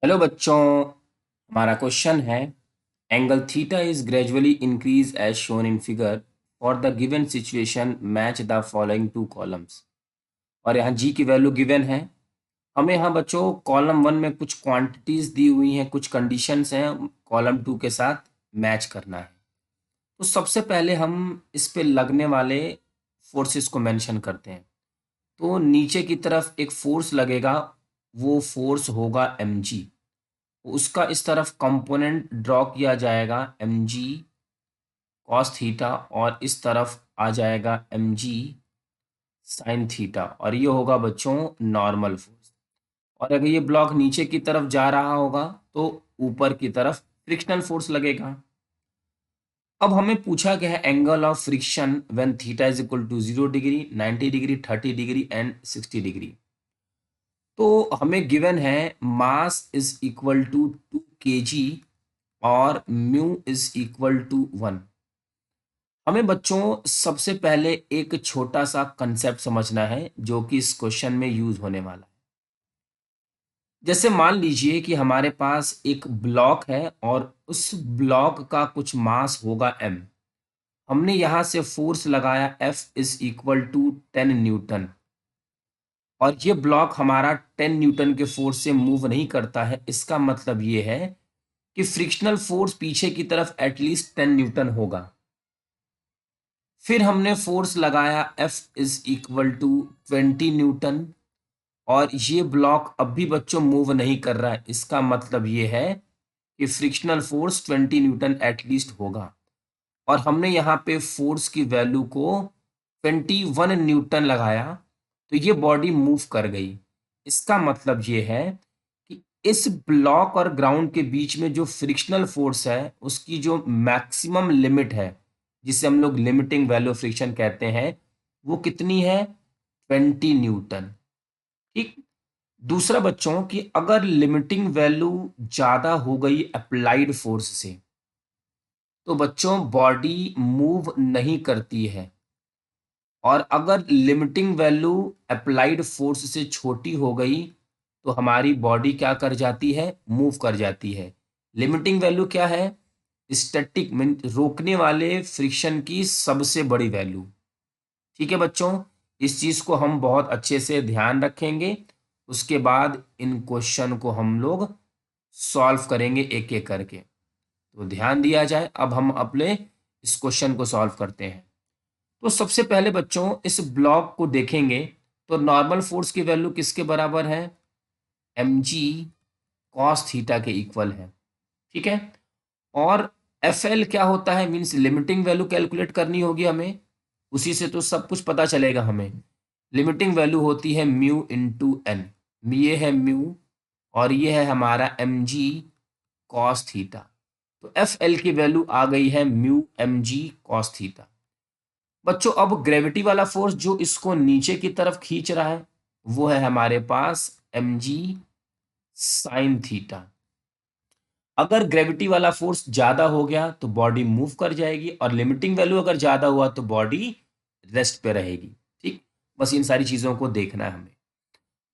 Hello बच्चों। हमारा question है angle theta is gradually increase as shown in figure for the given situation match the following two columns. और यहाँ जी की value given है। हमें यहाँ बच्चों कॉलम वन में कुछ क्वांटिटीज दी हुई हैं, कुछ कंडीशंस हैं, कॉलम टू के साथ मैच करना है। तो सबसे पहले हम इस पे लगने वाले फोर्सेस को मेंशन करते हैं। तो नीचे की तरफ एक फोर्स लगेगा, वो फोर्स होगा mg। उसका इस तरफ कंपोनेंट ड्रॉ किया जाएगा mg कॉस थीटा, और इस तरफ आ जाएगा mg साइन थीटा, और ये होगा बच्चों नॉर्मल फोर्स। और अगर ये ब्लॉक नीचे की तरफ जा रहा होगा तो ऊपर की तरफ फ्रिक्शनल फोर्स लगेगा। अब हमें पूछा गया है angle of friction when theta is equal to 0 degree, 90 degree, 30 degree and 60 degree. तो हमें गिवन है mass is equal to 2 kg और म्यू इज इक्वल टू 1। हमें बच्चों सबसे पहले एक छोटा सा कंसेप्ट समझना है जो कि इस क्वेश्चन में यूज होने वाला है। जैसे मान लीजिए कि हमारे पास एक ब्लॉक है और उस ब्लॉक का कुछ मास होगा m। हमने यहां से फोर्स लगाया F is equal to 10 Newton, और ये ब्लॉक हमारा 10 न्यूटन के फोर्स से मूव नहीं करता है। इसका मतलब ये है कि फ्रिक्शनल फोर्स पीछे की तरफ एटलीस्ट 10 न्यूटन होगा। फिर हमने फोर्स लगाया F is equal to 20 Newton, और ये ब्लॉक अब भी बच्चों मूव नहीं कर रहा है। इसका मतलब ये है कि फ्रिक्शनल फोर्स 20 न्यूटन एटलीस्ट होगा। और हमने यहाँ पे फोर्स की वैल्यू को 21 न्यूटन लगाया, तो ये बॉडी मूव कर गई। इसका मतलब ये है कि इस ब्लॉक और ग्राउंड के बीच में जो फ्रिक्शनल फोर्स है उसकी जो मैक्सिमम लिमिट है, जिसे हम लोग लिमिटिंग वैल्यू ऑफ फ्रिक्शन कहते हैं, वो कितनी है? 20 न्यूटन। ठीक। दूसरा बच्चों कि अगर लिमिटिंग वैल्यू ज्यादा हो गई अप्लाइड फोर्स से, तो बच्चों बॉडी मूव नहीं करती है। और अगर लिमिटिंग वैल्यू अप्लाइड फोर्स से छोटी हो गई तो हमारी बॉडी क्या कर जाती है? मूव कर जाती है। लिमिटिंग वैल्यू क्या है? स्टैटिक मीन रोकने वाले फ्रिक्शन की सबसे बड़ी वैल्यू। ठीक है बच्चों, इस चीज को हम बहुत अच्छे से ध्यान रखेंगे। उसके बाद इन क्वेश्चन को हम लोग सॉल्व करेंगे एक एक करके। तो ध्यान दिया जाए। अब हम अपने इस क्वेश्चन को सॉल्व करते हैं। तो सबसे पहले बच्चों इस ब्लॉक को देखेंगे तो नॉर्मल फोर्स की वैल्यू किसके बराबर है? mg cos थीटा के इक्वल है। ठीक है। और एफ क्या होता है? मीन्स लिमिटिंग वैल्यू कैलकुलेट करनी होगी हमें। उसी से तो सब कुछ पता चलेगा हमें। लिमिटिंग वैल्यू होती है म्यू इंटू एन। ये है म्यू और ये है हमारा mg cos थीटा। तो एफ की वैल्यू आ गई है म्यू mg cos थीटा। बच्चों अब ग्रेविटी वाला फोर्स जो इसको नीचे की तरफ खींच रहा है वो है हमारे पास mg साइन थीटा। अगर ग्रेविटी वाला फोर्स ज्यादा हो गया तो बॉडी मूव कर जाएगी, और लिमिटिंग वैल्यू अगर ज्यादा हुआ तो बॉडी रेस्ट पे रहेगी। ठीक। बस इन सारी चीजों को देखना है हमें।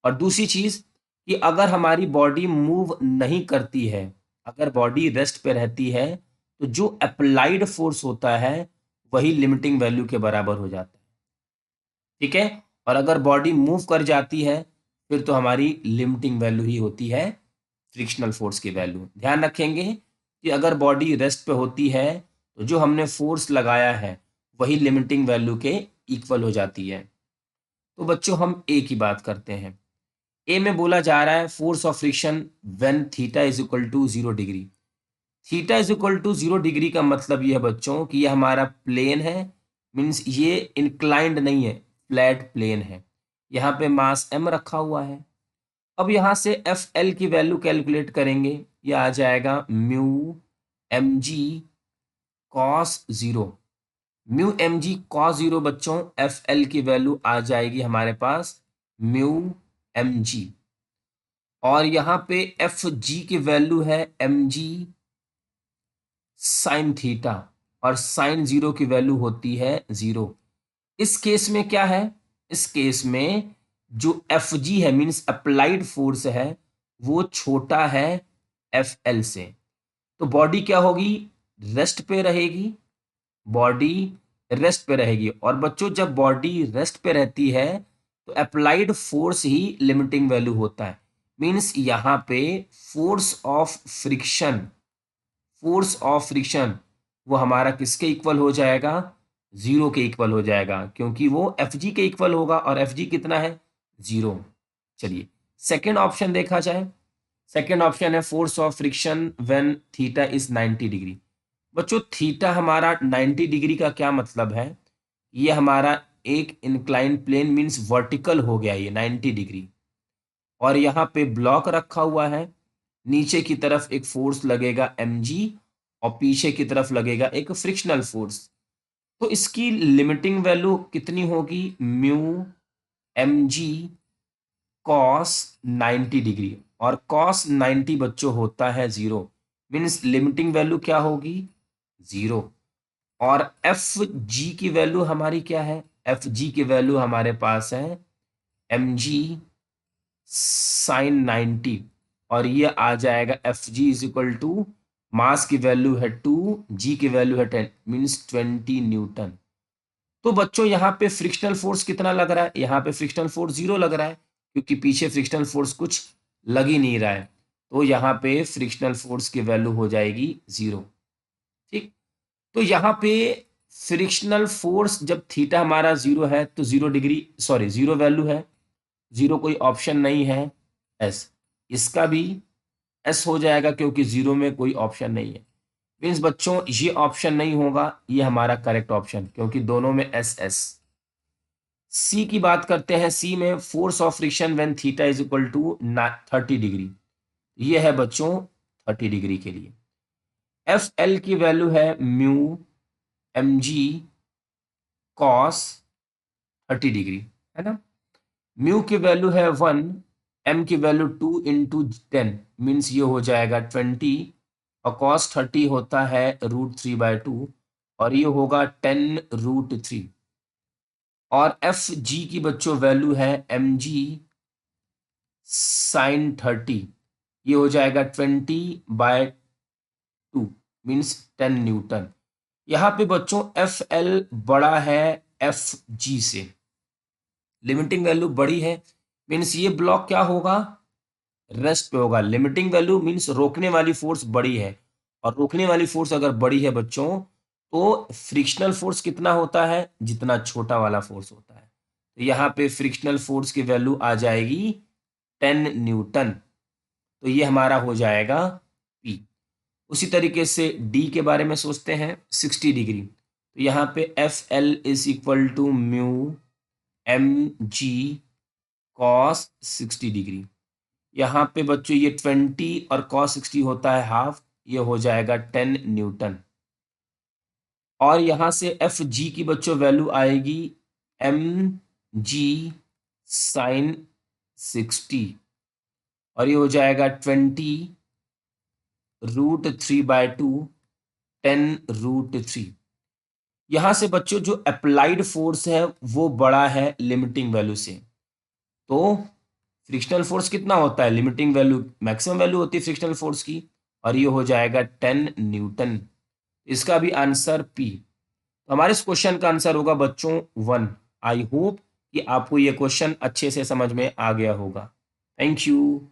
और दूसरी चीज कि अगर हमारी बॉडी मूव नहीं करती है, अगर बॉडी रेस्ट पे रहती है, तो जो अप्लाइड फोर्स होता है वही लिमिटिंग वैल्यू के बराबर हो जाता है। ठीक है। और अगर बॉडी मूव कर जाती है फिर तो हमारी लिमिटिंग वैल्यू ही होती है फ्रिक्शनल फोर्स की वैल्यू। ध्यान रखेंगे कि अगर बॉडी रेस्ट पे होती है तो जो हमने फोर्स लगाया है वही लिमिटिंग वैल्यू के इक्वल हो जाती है। तो बच्चों हम ए की बात करते हैं। ए में बोला जा रहा है force of friction when theta is equal to 0 degree. Theta is equal to 0 degree का मतलब ये है बच्चों कि ये हमारा प्लेन है। मीन्स ये इंक्लाइंड नहीं है, फ्लैट प्लेन है। यहाँ पे मास m रखा हुआ है। अब यहाँ से एफ एल की वैल्यू कैलकुलेट करेंगे। ये आ जाएगा mu M G cos zero. Mu M G cos zero बच्चों एफ एल की वैल्यू आ जाएगी हमारे पास म्यू एम जी। और यहाँ पे एफ जी की वैल्यू है एम जी साइन थीटा, और साइन जीरो की वैल्यू होती है 0। इस केस में क्या है? इस केस में जो एफ जी है मीन्स अप्लाइड फोर्स है वो छोटा है एफ एल से। तो बॉडी क्या होगी, रेस्ट पे रहेगी, बॉडी रेस्ट पे रहेगी। और बच्चों जब बॉडी रेस्ट पे रहती है तो अप्लाइड फोर्स ही लिमिटिंग वैल्यू होता है। मीन्स यहाँ पे force of friction, force of friction वो हमारा किसके इक्वल हो जाएगा, जीरो के इक्वल हो जाएगा, क्योंकि वो एफ जी के इक्वल होगा और एफ जी कितना है, जीरो। चलिए सेकेंड ऑप्शन देखा जाए। सेकेंड ऑप्शन है force of friction when theta is 90 degree. बच्चों थीटा हमारा 90 डिग्री का क्या मतलब है, ये हमारा एक इंक्लाइन प्लेन मींस वर्टिकल हो गया ये 90 डिग्री, और यहाँ पे ब्लॉक रखा हुआ है, नीचे की तरफ एक फोर्स लगेगा mg और पीछे की तरफ लगेगा एक फ्रिक्शनल फोर्स। तो इसकी लिमिटिंग वैल्यू कितनी होगी, म्यू mg कॉस 90 डिग्री, और कॉस 90 बच्चों होता है जीरो। मीन्स लिमिटिंग वैल्यू क्या होगी, जीरो। और एफ जी की वैल्यू हमारी क्या है, एफ जी की वैल्यू हमारे पास है एम जी साइन 90, और ये आ जाएगा F G is equal to mass की वैल्यू है 2, जी की वैल्यू है 10 मीन्स 20 न्यूटन। तो बच्चों यहाँ पे फ्रिक्शनल फोर्स कितना लग रहा है, यहाँ पे फ्रिक्शनल फोर्स जीरो लग रहा है, क्योंकि पीछे फ्रिक्शनल फोर्स कुछ लग ही नहीं रहा है। तो यहाँ पे फ्रिक्शनल फोर्स की वैल्यू हो जाएगी जीरो। ठीक, तो यहाँ पे फ्रिक्शनल फोर्स जब थीटा हमारा जीरो है तो zero degree, sorry zero value है, जीरो कोई ऑप्शन नहीं है, एस, इसका भी एस हो जाएगा क्योंकि जीरो में कोई ऑप्शन नहीं है। मीन्स बच्चों ये ऑप्शन नहीं होगा, ये हमारा करेक्ट ऑप्शन, क्योंकि दोनों में एस एस। सी की बात करते हैं। सी में force of friction when theta is equal to 30 degree, ये है बच्चों 30 डिग्री के लिए। एफ एल की वैल्यू है mu M G cos 30 degree, है ना। म्यू की वैल्यू है 1, एम की वैल्यू 2 इंटू 10 मीन्स ये हो जाएगा 20, और कॉस 30 होता है √3/2, और ये होगा 10√3। और एफ जी की बच्चों वैल्यू है एम जी साइन 30, ये हो जाएगा 20/2 मीन्स 10 न्यूटन। यहाँ पे बच्चों एफ एल बड़ा है एफ जी से, लिमिटिंग वैल्यू बड़ी है, मीन्स ये ब्लॉक क्या होगा, रेस्ट पे होगा। लिमिटिंग वैल्यू मीन्स रोकने वाली फोर्स बड़ी है, और रोकने वाली फोर्स अगर बड़ी है बच्चों तो फ्रिक्शनल फोर्स कितना होता है, जितना छोटा वाला फोर्स होता है। तो यहाँ पे फ्रिक्शनल फोर्स की वैल्यू आ जाएगी 10 न्यूटन, तो ये हमारा हो जाएगा P। उसी तरीके से डी के बारे में सोचते हैं, 60 डिग्री। तो यहाँ पे F L is equal to mu M G cos 60 degree. यहाँ पे बच्चों ये 20 और कॉस 60 होता है हाफ, ये हो जाएगा 10 न्यूटन। और यहाँ से एफ जी की बच्चों वैल्यू आएगी एम जी साइन 60, और ये हो जाएगा 20√3/2, 10√3। यहाँ से बच्चों जो अप्लाइड फोर्स है वो बड़ा है लिमिटिंग वैल्यू से। तो फ्रिक्शनल फोर्स कितना होता है, लिमिटिंग वैल्यू मैक्सिमम वैल्यू होती है फ्रिक्शनल फोर्स की, और ये हो जाएगा 10 न्यूटन। इसका भी आंसर पी। तो हमारे इस क्वेश्चन का आंसर होगा बच्चों 1। आई होप कि आपको ये क्वेश्चन अच्छे से समझ में आ गया होगा। Thank you.